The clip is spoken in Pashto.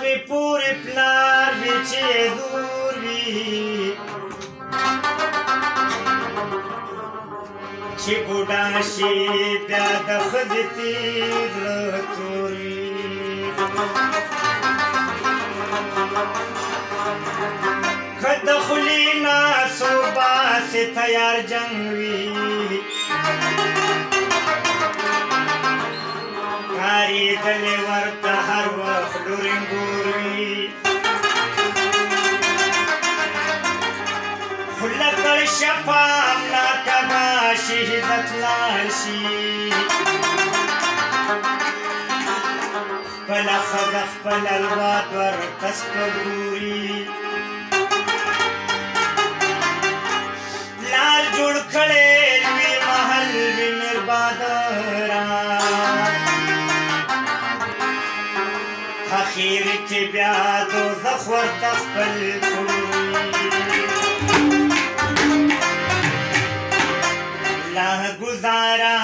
پوری پوری پلار وی چې دور وي چې بوډا شي بیا د ښځې تېر زړه تور وي که د خولې نه څو باسې تیار جنګ وي کارېدلې ورته هر وخت ډورنګور وي خوله کړ شپه املاکه به شي عزت لاړ شي خپله ښځه خپل الواد ورته سپګوري پلار جوړ کړی لوی محل وي میربادران اخیر کې بیا دوزخ ورته خپل کړي لا گزارا